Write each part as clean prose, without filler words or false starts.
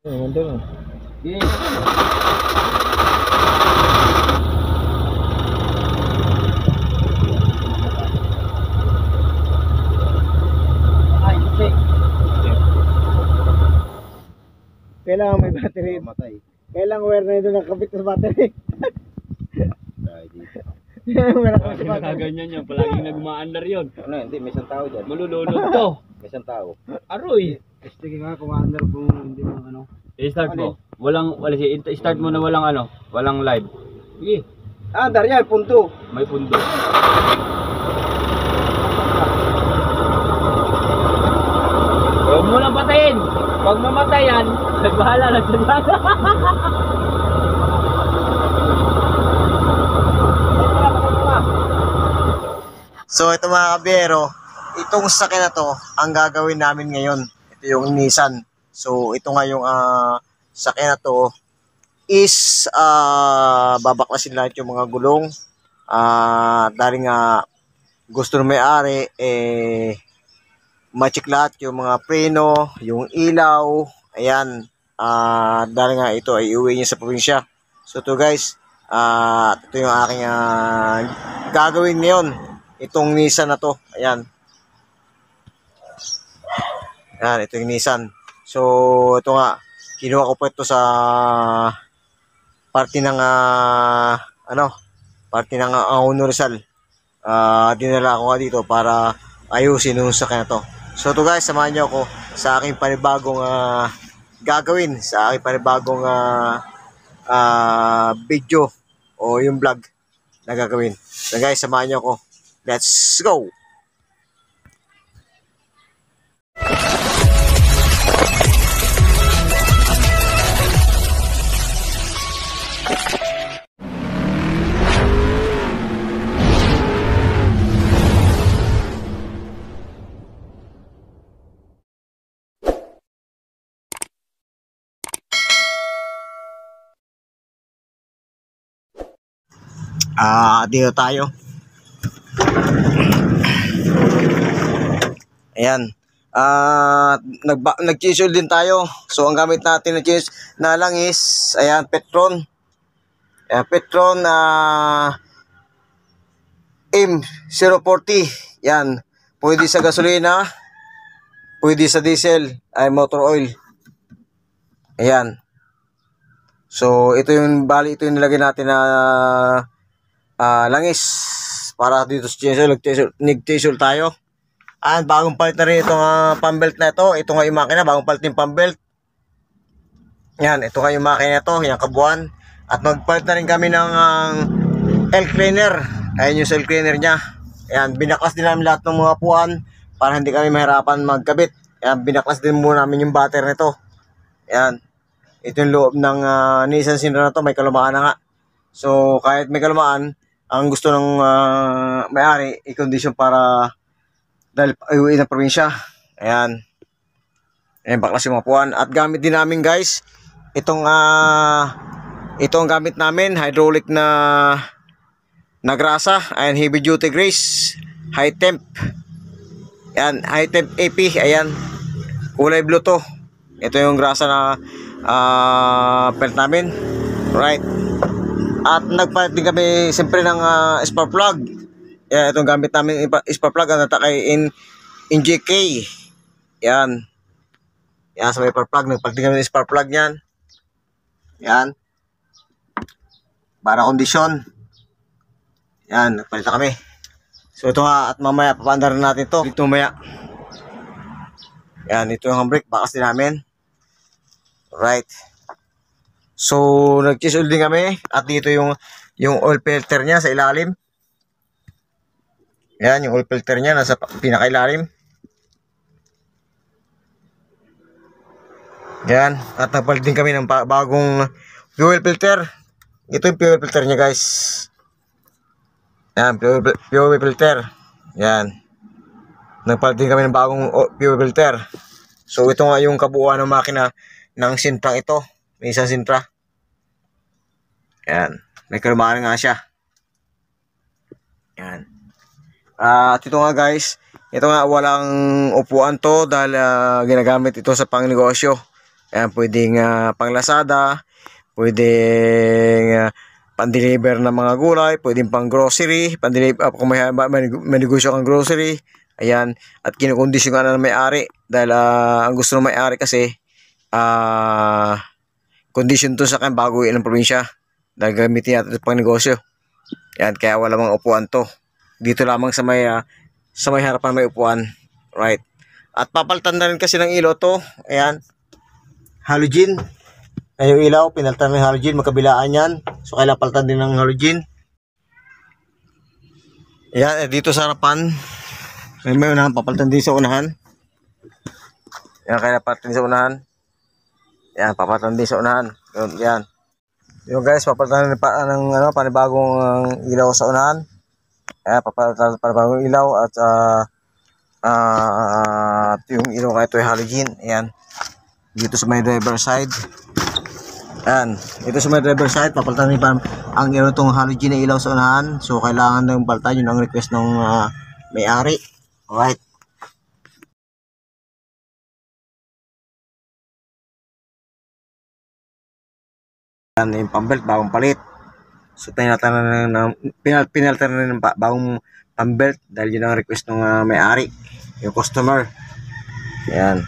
Mandun. Yes. Ay, check. Kailangan may battery. Matay. Kailangan wire na ito nakabit sa battery. Dahil dito. Wala ka Lagi sa battery. nakaganyan yan, palaging nagmaandar yun. Ano, hindi, may isang tao dyan. Malulunod to. May isang tao. Aroy. Sige nga, commander kung hindi mo ano. I-start mo. Start mo na walang walang live. Sige, Ah, Daryal, punto. may pundo. Huwag mo lang patayin. Pag mamatay yan, nagbahala na sa dada. So ito mga kabiyero, itong sasakyan na to, ang gagawin namin ngayon. Ito yung Nissan. So ito nga yung sasakyan na to is babaklasin lahat yung mga gulong. Dahil nga gusto ng may-ari, ma-check lahat yung mga preno, yung ilaw, ayan. Dahil nga ito ay iuwi niya sa probinsya. So ito guys, ito yung aking gagawin ngayon. Itong Nissan na to, ayan. Ayan, ito yung Nissan. So ito nga, kinuha ko po ito sa parte ng parte ng Auno Rizal. Dinala ko nga dito para ayusin yung sakyan na to. So ito guys, samahan niyo ako sa aking panibagong gagawin, sa aking panibagong video o yung vlog na gagawin. So guys, samahan niyo ako. Let's go! Dito tayo. Ayan. Nag-chisel din tayo. So ang gamit natin na lang is ayan, Petron. Ayan, Petron M040. Yan. Pwede sa gasolina, pwede sa diesel, ay motor oil. Ayan. So ito yung ito yung nilagay natin na langis para dito sa chisel, nag-chisel tayo. Bagong palit na rin itong pambelt na ito. Ito nga yung makina, bagong palit yung pambelt. Yan, ito nga yung makina ito, yung kabuuan. At magpalit na rin kami ng L cleaner. Ayan yung cell cleaner niya. Ayan, binaklas din namin lahat ng mga puan para hindi kami mahirapan magkabit. Ayan, binaklas din muna namin yung battery nito. Ayan, ito yung loob ng Nissan Sentra na to, may kalumaan na nga. So kahit may kalumaan, ang gusto ng may-ari, i-condition para dahil ayuin ng probinsya. Ayan. Ayan, baklas yung mga puwan. At gamit din namin guys, itong gamit namin, hydraulic na grasa. Ayan, heavy duty grease, high temp. Ayan, high temp AP. Ayan, kulay blue to. Ito yung grasa na pelt namin. Right. At nagpalit din kami siyempre ng spark plug. Yan, itong gamit namin spark plug ang natakay in JK. Yan. Yan, sa may spark plug. Nagpalit din kami ng spark plug yan. Yan. Para kondisyon. Yan, nagpalit na kami. So ito nga, at mamaya papaandar natin ito. Dito mamaya. Yan, ito yung handbrake. Bakas din namin. Right. So nag-chisel din kami. At dito yung oil filter niya sa ilalim. Yan, yung oil filter niya nasa pinakailalim. Yan, at nagpalit din kami ng bagong fuel filter. Ito yung fuel filter niya guys. Yan, fuel filter. Yan. Nagpalit din kami ng bagong fuel filter. So ito nga yung kabuuan ng makina ng Sentra ito. May isang Sentra. Yan, may kalumaan nga siya. Yan. At ito nga guys, ito nga walang upuan to dahil ginagamit ito sa pangnegosyo. Ayan, pwedeng pang Lazada, pwedeng pan-deliver ng mga gulay, pwedeng pang grocery, pan-deliver kung may negosyo kang grocery. Ayan, at kinukondisyon nga na ng may-ari dahil ang gusto ng may-ari kasi condition to sa kan bago ng probinsya dahil gamitin natin ito pang negosyo. Ayan, kaya wala mang upuan to. Dito lamang sa may harapan may upuan. Right. At papalitan na rin kasi ng ilaw to. Ayan. Halogen. Ay yung ilaw, pinalitan ng halogen, magkabilaan yan. So kailangan palitan din ng halogen. Ayan, dito sa harapan. May unahan, papalitan din sa unahan. Ayan, kailangan palitan din sa unahan. Ayan, papalitan din sa unahan. Ayan. Yung guys, papalitan ng panibagong ilaw sa unahan. Ayan, papalitan panibagong ilaw at yung ilaw nga ito ay halogen. Ayan. Dito sa may driver side. Ayan. Dito sa may driver side, papalitan rin pa ang ilaw itong halogen na ilaw sa unahan. So, kailangan ng palitan. Yun ang request ng may-ari. Alright. Ayan, yung pambelt, bagong palit. So, pinalitan na ng bagong pambelt dahil yun ang request ng may-ari, yung customer. Ayan.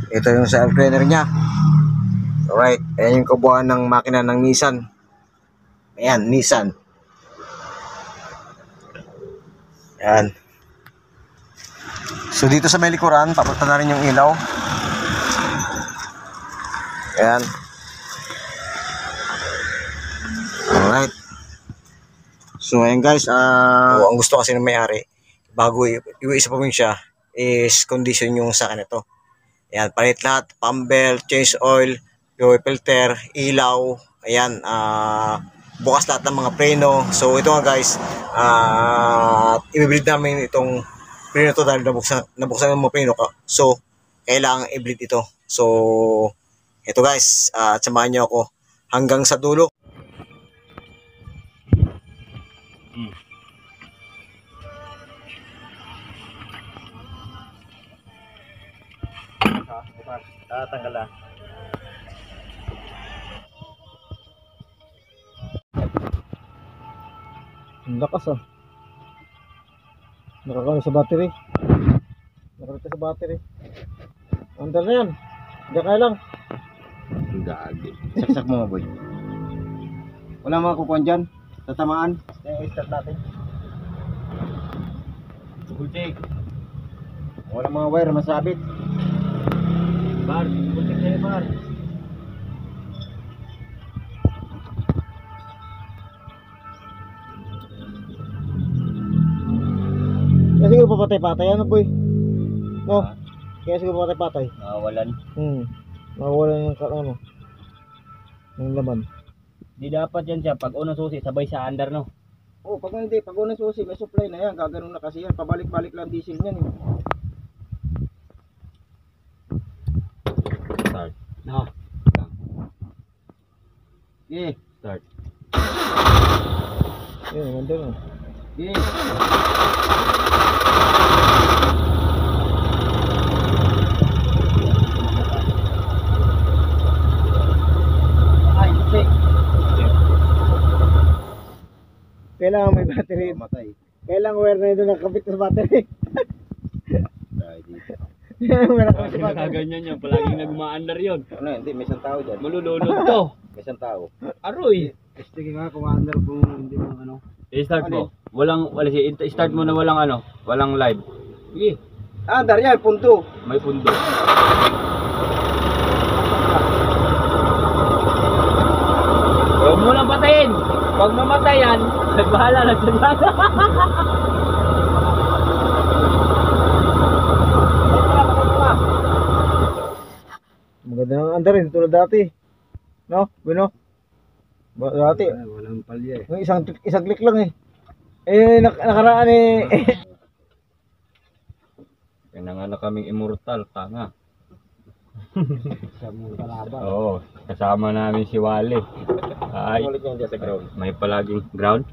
Ito yung sa air cleaner niya. Alright. Ayan yung kabuuan ng makina ng Nissan. Ayan, Nissan. Ayan. So, dito sa may likuran, papalitan na rin yung ilaw. Ayan. Alright. So ayan guys, ang gusto kasi ng may-ari bago iuwi sa probinsya is condition yung sa akin ito. Ayan, palit lahat, pump belt, change oil, fuel filter, ilaw, ayan, bukas lahat ng mga preno. So ito nga guys, i-bleed namin itong preno to dahil nabuksan ng mga preno ka. So kailangan i-bleed ito. So ito guys, samahan niyo ako hanggang sa dulo. Tatanggal lang. Ang lakas nakakano sa battery. Nakalita sa battery. Andar na yan. Hindi kaya lang. Gagi. Saksak mo boy. Wala mga kukuhan dyan. Tatamaan. I-start natin. Bultik. Wala mga wire masabit. Bar, bultik sa'yo bar. Kaya siguro papatay-patay ano boy? No? Kaya siguro papatay-patay. Nakawalan. Mawawalan ng ng laman. Di dapat yan siya. Pag unang susi, sabay sa under no. Oh, pag hindi, pag unang susi, may supply na yan. Gaganon na kasi yan. Pabalik-balik lang diesel niyan. Start. No. Okay. Start. Yun, ganda na. Okay. Ay, check. Kailangan may battery. Matay. Kailangan wire na ito nakakabit sa battery. Dahil dito. Wala ka sa battery. Ganyan yan. Palaging nagma-under yun. Ano, hindi, may isang tao dyan. Malulunod to. May isang tao. Aroy. Sige nga, commander kung hindi mo ano. I-start mo. I-start mo na walang live. Sige. Ah, Darya, punto. May pundo. Huwag mo lang patayin. Pag mamatay yan, nagbahala na sa sana. Maganda ng under rin, tulad dati. No? Bueno? Dati. Walang palya eh. Yung isang click lang eh. Nakaraan eh. Pinanganak kaming immortal, tanga. Sa mga kalaban. Oo, kasama namin si Wally. Ay, Ulit yan dyan sa ground. may palaging ground.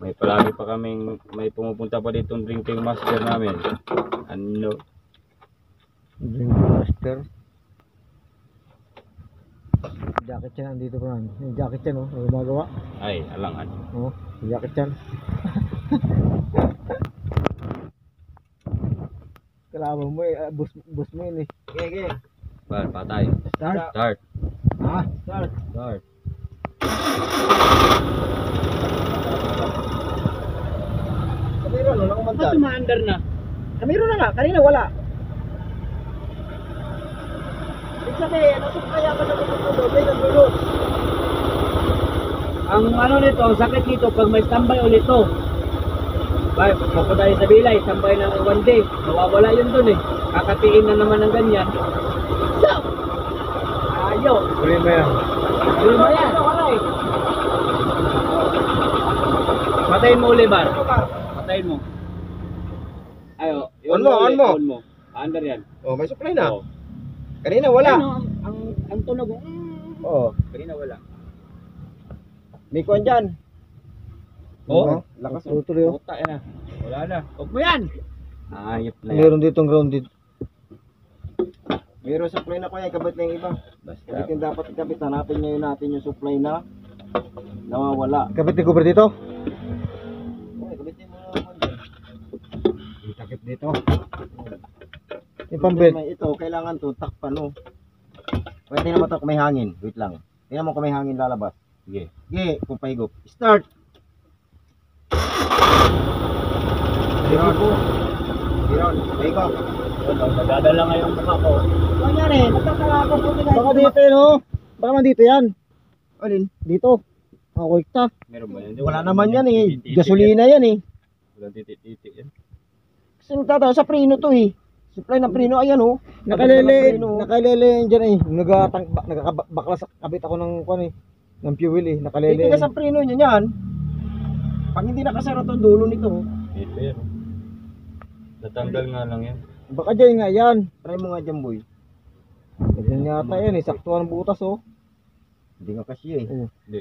May palagi pa kaming, may pumupunta pa dito drinking master namin. Ano? Drink master. jacket yan andito pa man. Yung jacket yan oh, may gumagawa. Ay, alangan. Oh, yung jacket yan. Kalaban mo eh, bus mo yun eh. Okay. Bar, patay. Start. Start. Ha? Start. Start. Kamero, ano na kumanda? Ba't umaandar na? Kamero na nga, kanina wala. Ibig sabihin, nasok kaya ka sa tutulog, may nagulo. Ang ano nito, ang sakit nito pag may standby ulit to. Bay, papunta tayo sa bilay, standby ng 1 day. Mawawala yun dun eh. Kakatiin na naman ng ganyan. So, ayo. Huli mo yan. Huli mo yan. Patayin mo ulit, Bar. Patayin mo. Ayo. On mo, on mo. On mo. Under yan. Oh, may supply na. Oo. Kanina wala. Ano, ang tunog. Oo. Kanina wala. May kuwan dyan. Oo. Lakas. Tuloy oh. Puta yan na. Wala na. Huwag mo yan. Ayop na yan. Meron ditong grounded. Mayroon supply na kuya, kabit na yung iba. Basta. Kabit yung dapat ikabit. Hanapin ngayon natin yung supply na nawawala. Kapit ni cover dito. Okay, kabit yung mga kuwan dyan. Takip dito. Yung pambelt. Ito, kailangan to takpan no. Pwede naman ito kung may hangin. Wait lang. Tingnan mo kung may hangin lalabas. Sige. Sige, kung pahigop. Start! Hiron. Hiron, pahigop. Nagdadala nga yung mukha ko. Ano yan eh? Nagtataka ako po nila. Baka dito yun oh. Baka man dito yan. Alin? Dito. Nakakulikta. Meron ba yan? Wala naman yan eh. Gasolina yan eh. Walang titik-titik yan. Kasi nagtatawa sa prino to eh. Supply ng prino, ayan oh. Nakalele yan dyan eh. Nakakabaklas kabit ako ng kwan eh. Ng fuel eh. Nakalele. Titigas ang prino niya yan. Pag hindi nakasara to dulo nito. Ito yan. Natanggal nga lang yan. Baka dyan nga yan. Try mo nga dyan boy. Ganyan yata yan eh. Saktuan ng butas oh. Hindi nga kasi eh. Hindi.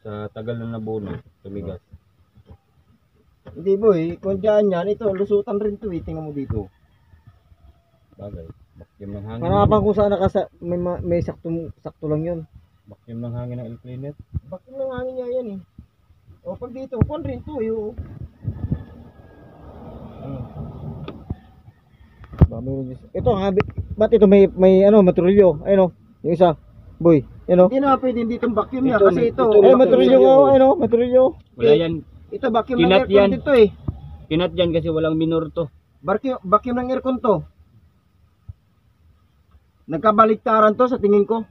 Sa tagal na nabuno, tumigas. Hindi boy, kung dyan yan, ito lusutan rin to eh. Tingnan mo dito. Bagay. Vacuum ng hangin. Hanapan kung saan may sakto lang yun. Vacuum ng hangin ng air cleaner. Bakit nang hangin niya yan eh. O pag dito, kung rin to eh. Oh. Ito habit. Ba't ito may ano matrilyo? Ayun oh. Yung isa. Boy, yun oh. Hindi na pwede ditong vacuum niya Ito, kasi ito. Eh matrilyo nga oh, ayun oh, matrilyo. Wala yan. Ito vacuum ng Kinat aircon yan. dito eh. Kinat yan kasi walang minor to. Vacuum ng aircon to. Nagkabaliktaran to sa tingin ko.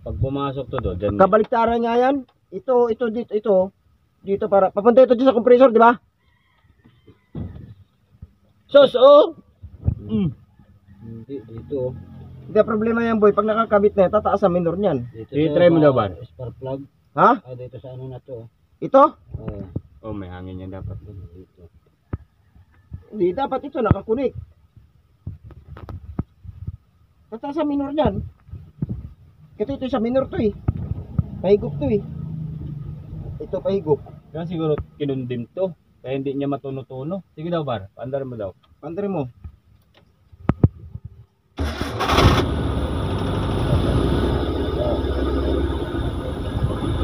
Pag pumasok to do, dyan. Kabaliktaran nga yan. Ito dito, ito. Dito para papunta ito dyan sa compressor, di ba? Sos, oh! Hindi, dito. Hindi problema yan boy, pag nakakabit na yan, tataas ang minor niyan. I-try mo daw ba? Spark plug. Ha? Dito sa ano na to. Ito? Oh, may hangin yan dapat. Dito. Hindi, dapat ito nakakunik. Tataas ang minor niyan. Ito sa minor to eh. Pahigop to eh. Ito pahigop. Kaya siguro kinundim to. Kaya hindi niya matuno-tuno. Sige daw, Bar. Paandar mo daw. Pandre mo.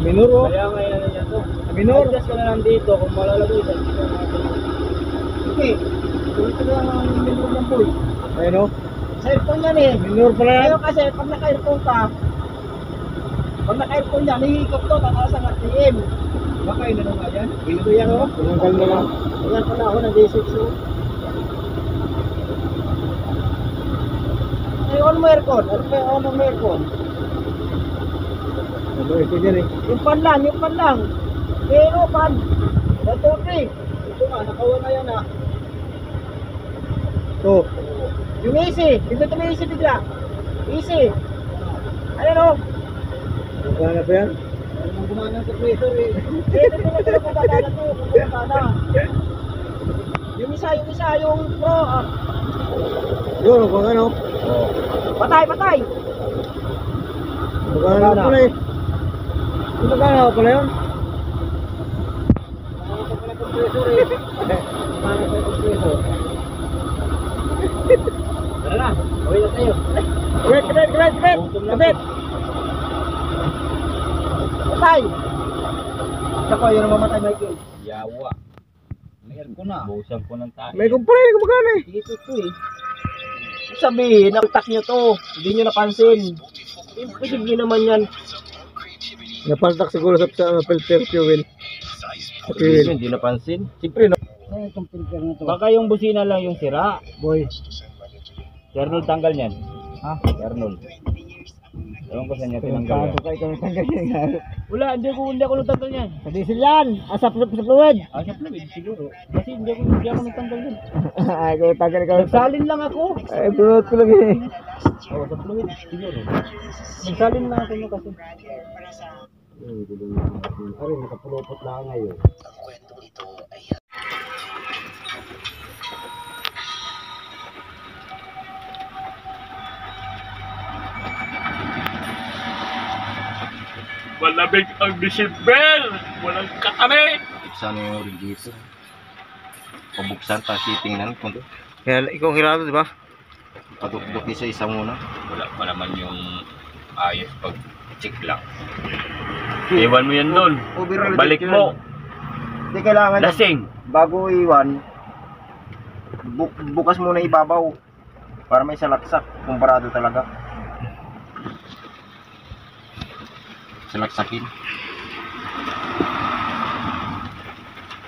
Minor oh. Kaya nga yan niya to. Minor. Adjust ka na lang dito kung malalagay dyan. Okay. Ito lang ang minor ng boy. Ayun oh. Sa aircon yan eh. Minor pala yan. Ngayon kasi pag naka-aircon ka, pag naka-aircon yan, hihikot to, tataas ang RPM. Baka yun na nga yan. Ito yan o. Tinanggal mo lang. Ayan pala ako ng D6 o. Ay, on mo aircon. Ano ba yung on mo aircon? Ano ito dyan eh. Yung pan lang, yung pan lang. Pero pan. 1, 2, 3. Ito nga, nakawa na yan ha. Ito. Yung easy. Dito may easy bigla. Easy. Ayan o. Magkano pa yan? Anong gumana sa pressure eh. Dito na pagkakala to. Pagkakala. Yung isa, yung pro. Yun, kung ano. Patay, patay. Magkano pala eh. Magkano pala yun? Tara na. Uwi na tayo. Kabit. mamatay. Ako, yun ang mamatay, Michael. Yawa. Meron ko na. Busan ko ng tayo. May kumpara yung gumagana eh. Dito to eh. Sabihin, nakutak nyo to. Hindi nyo napansin. Imposible naman yan. Napaltak siguro sa filter fuel. Hindi napansin. Siyempre, no? Itong filter na to. Baka yung busina lang yung sira. Boy. Si Arnold tanggal niyan. Ha? Si Arnold. Ewan ko sa niya tinanggal. Wala, hindi ako nagtanggal niyan. Sa diesel yan. Sa fluid. Sa fluid siguro. Kasi hindi ako nagtanggal yun. Ay, kung tagal ka. Nagsalin lang ako. Ay, fluid ko lang eh. Oo, sa fluid siguro. Nagsalin lang ako no kasi. Ay, nakapulupot na ngayon. Malamig ang December! Walang katami! Buksan yung radiator. Pabuksan, tapos titingnan kung to. Kaya ikaw hirado, di ba? Patukdok isa-isa muna. Wala pa naman yung ayos pag check lang. Iwan mo yan doon. Balik mo. Hindi kailangan Lasing. bago iwan. Bukas muna ibabaw. Para may salaksak. Kumparado talaga. Salaksakin.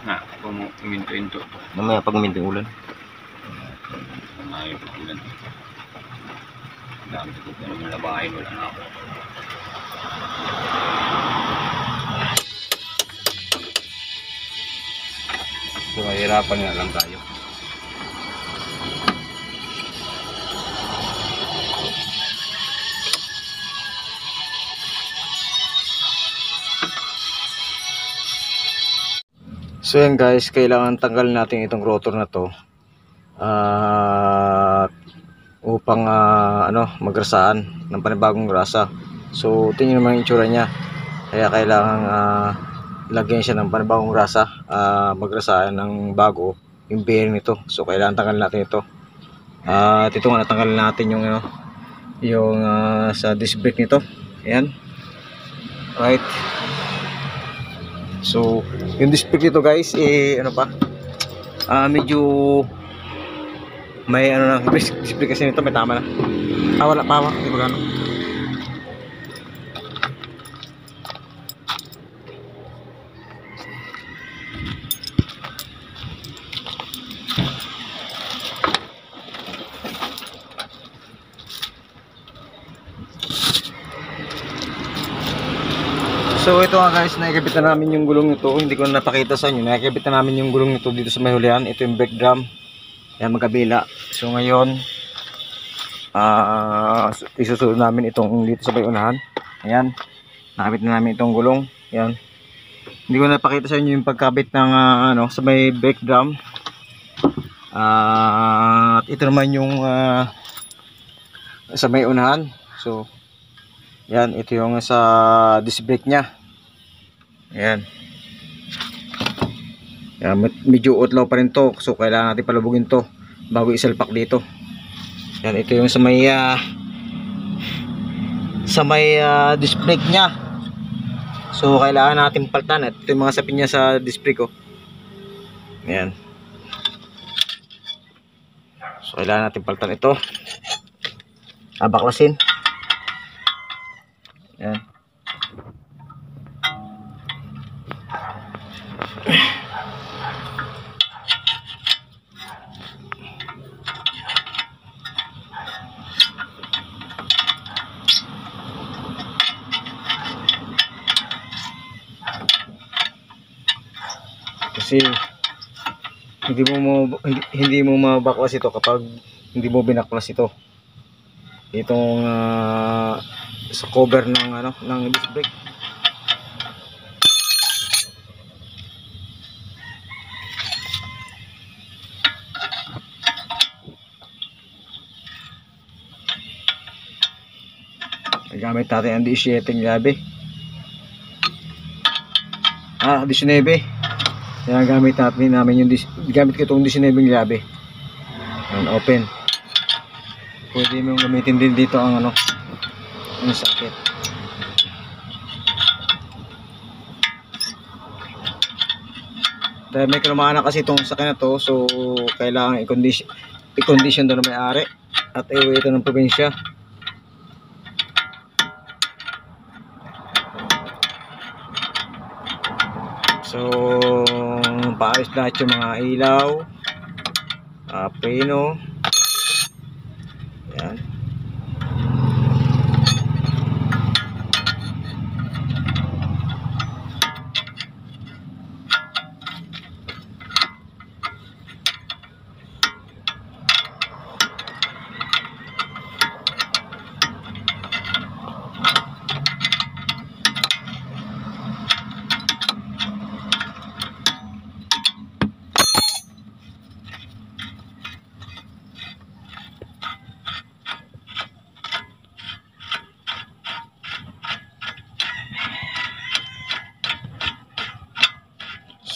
Na, kung uminto-into. Mamaya pag uminting ulan. Ayaw pa ulan. Dami ko na naman labahin. Wala na ako. So, mahirapan nga lang tayo. So yan guys, kailangan tanggalin natin itong rotor na to upang magrasaan ng panibagong grasa. So tingnan naman yung itsura niya. Kaya kailangan lagyan siya ng panibagong grasa, magrasaan ng bago yung bearing nito. So kailangan tanggalin natin ito. At ito nga, natanggalin natin yung sa disc brake nito. Ayan. Right. So, yung disc brake nito guys, medyo may disc brake kasi nito, may tama na. Wala pa, hindi ba gano'n? So ito nga guys, nakikabit na namin yung gulong nito. Hindi ko na napakita sa inyo. Nakikabit na namin yung gulong nito dito sa may hulihan. Ito yung brake drum. Ayan, magkabila. So ngayon, isusunod namin itong dito sa may unahan. Ayan, nakabit na namin itong gulong. Ayan. Hindi ko na napakita sa inyo yung pagkabit ng sa may brake drum. At ito naman yung sa may unahan. So yan, ito yung sa disc brake nya. Ayan. Yan, medyo utlaw pa rin to. So kailangan natin palubugin to bago isalpak dito. Yan, ito yung sa may disc brake nya. So kailangan natin paltan. Ito yung mga sapin nya sa disc brake ko. Ayan. So kailangan natin paltan ito. Baklasin. Ayan. Kasi hindi mo mabaklas ito kapag hindi mo binaklas ito. Itong sa cover ng disc brake. Gamit natin ang 17 grabe. 19. Kaya gamit namin yung gamit ko itong 19 grabe. Ayan, open. Pwede mo gamitin din dito ang ang socket. Dahil may kalumaan na kasi itong sakyan na to, so kailangan i-condition doon ng may-ari at iuwi ito ng probinsya. So paayos lahat yung mga ilaw, preno, yan.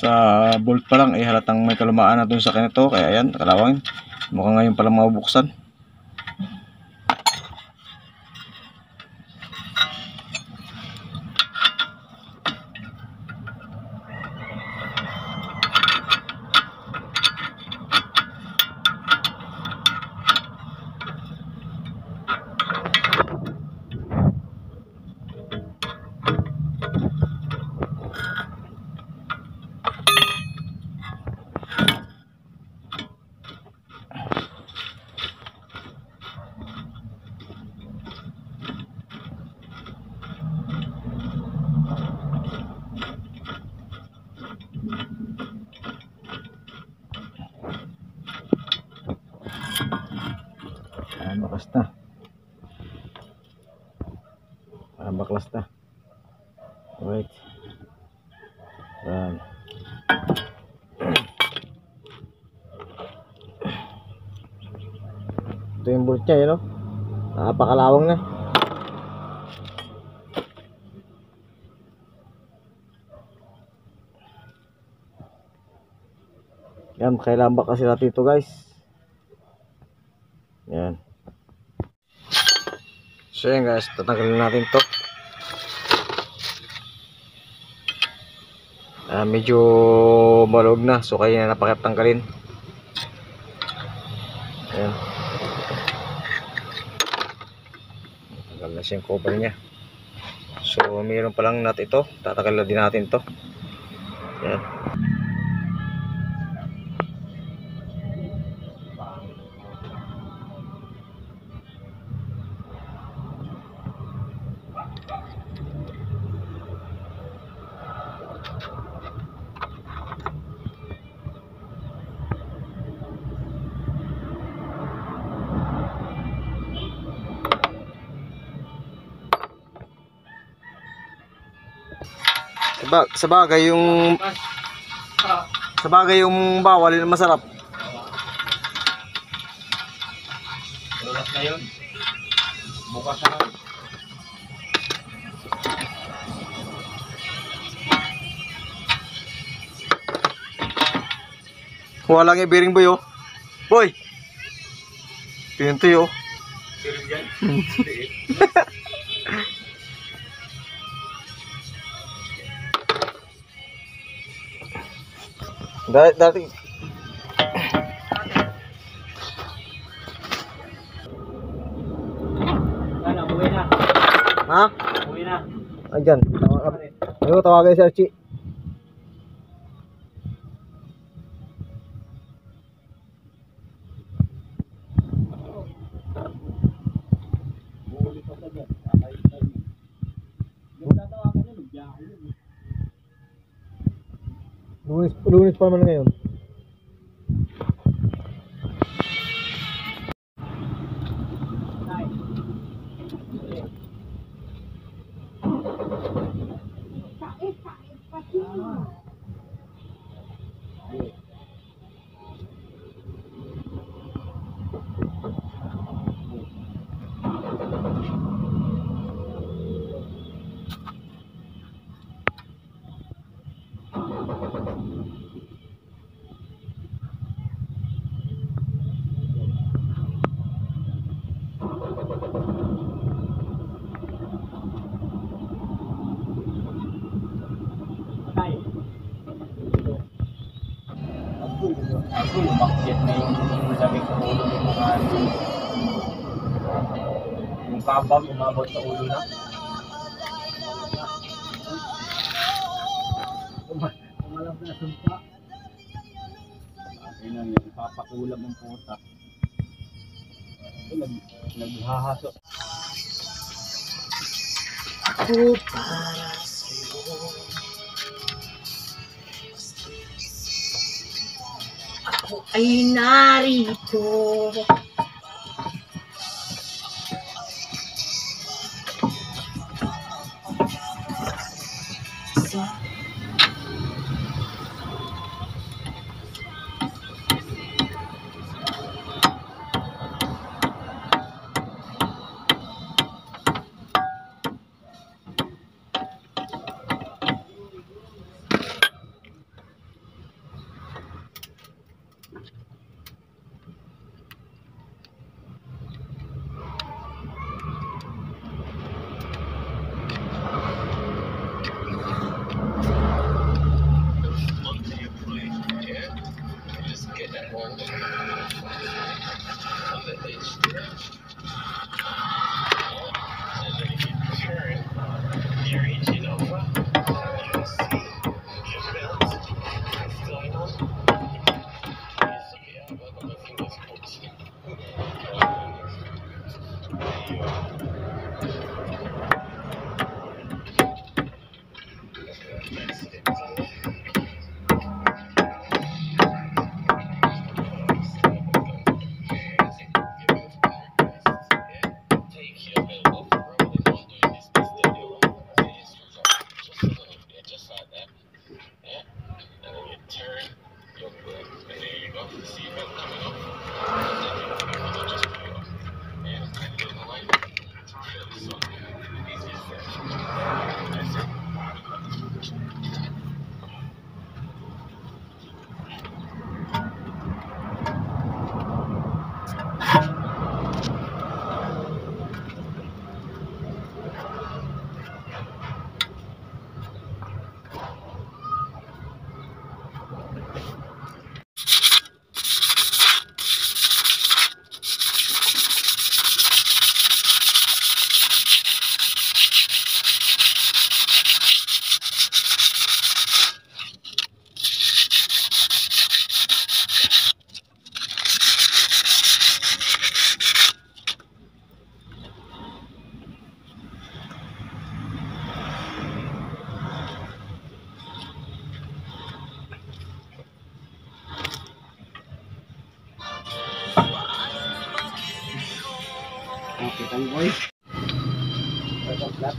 Sa bolt pa lang halatang may kalumaan na dun sa kanito, kaya yan, kalawang mukhang ngayon palang mabubuksan. Baklas na. Parang baklas na. Alright. Yan. Ito yung bolt niya, yun o. Nakapakalawang na. Yan, kailangan ba kasi natin ito, guys. Yan. So yan guys, tatanggalin natin to. Medyo maluwag na, so kaya na napakatanggalin. Ayan. Tanggal na siya yung cover niya. So mayroon pa lang natin ito, tatanggalin din natin to. Ayan. Sa bagay yung bawal yun masarap. Lulas na yun. Bukas na lang. Wala nga bearing boy oh. Boy! Pinto yun oh. Bearing dyan? Dati Ano, uwi na. ha? Uwi na. Andyan. Tawagan si Archie. Lunes pa naman ngayon. Ako, umakyat na yung lamig sa ulo ng mga ano. Yung kabag, umabot sa ulo na. Umalap na sumpa. Ayun na yun, ipapakulam ang puta. Naghahaso. Ako para sa'yo. Ako ay narito. Kapitan boy. Flat.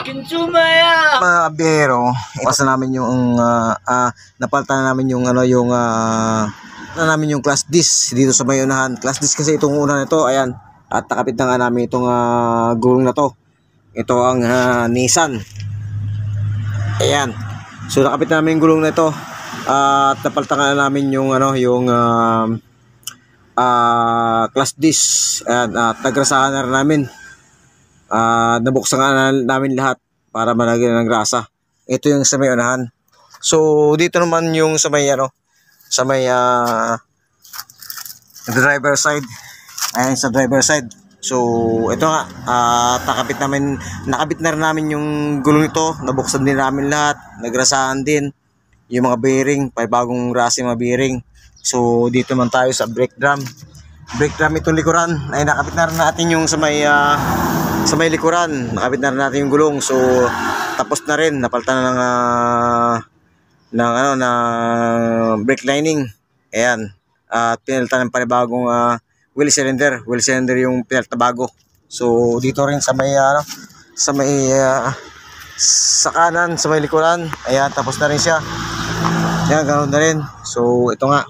Kinsumaya! Mga kabiyero, ipasa namin yung napalitan na namin yung namin yung class disc dito sa may unahan. Class disc kasi itong una nito, ayan. At nakapit na nga namin itong gulong na to. Ito ang Nissan. Ayan. So nakapit na namin yung gulong na ito. At napalitan na namin yung class disc. Ayan, at nagrasahan na rin namin. Nabuksan nga namin lahat para malagyan ng grasa. Ito yung sa may unahan. So dito naman yung sa may sa may driver side. Ayan sa driver side. So ito nga nakabit na rin namin yung gulong ito. Nabuksan din namin lahat. Nagrasahan din yung mga bearing, bagong grasa yung mga bearing. So dito naman tayo sa brake drum. Brake drum itong likuran. Ay nakabit na rin natin yung sa may likuran, nakabit na rin natin yung gulong. So tapos na rin, napalitan na ng brake lining. Ayan. At pinalitan ng panibagong wheel cylinder. Wheel cylinder yung pinalitan na bago. So dito rin sa may sa kanan, sa may likuran. Ayan, tapos na rin siya. Ayan, ganoon na rin. So ito nga.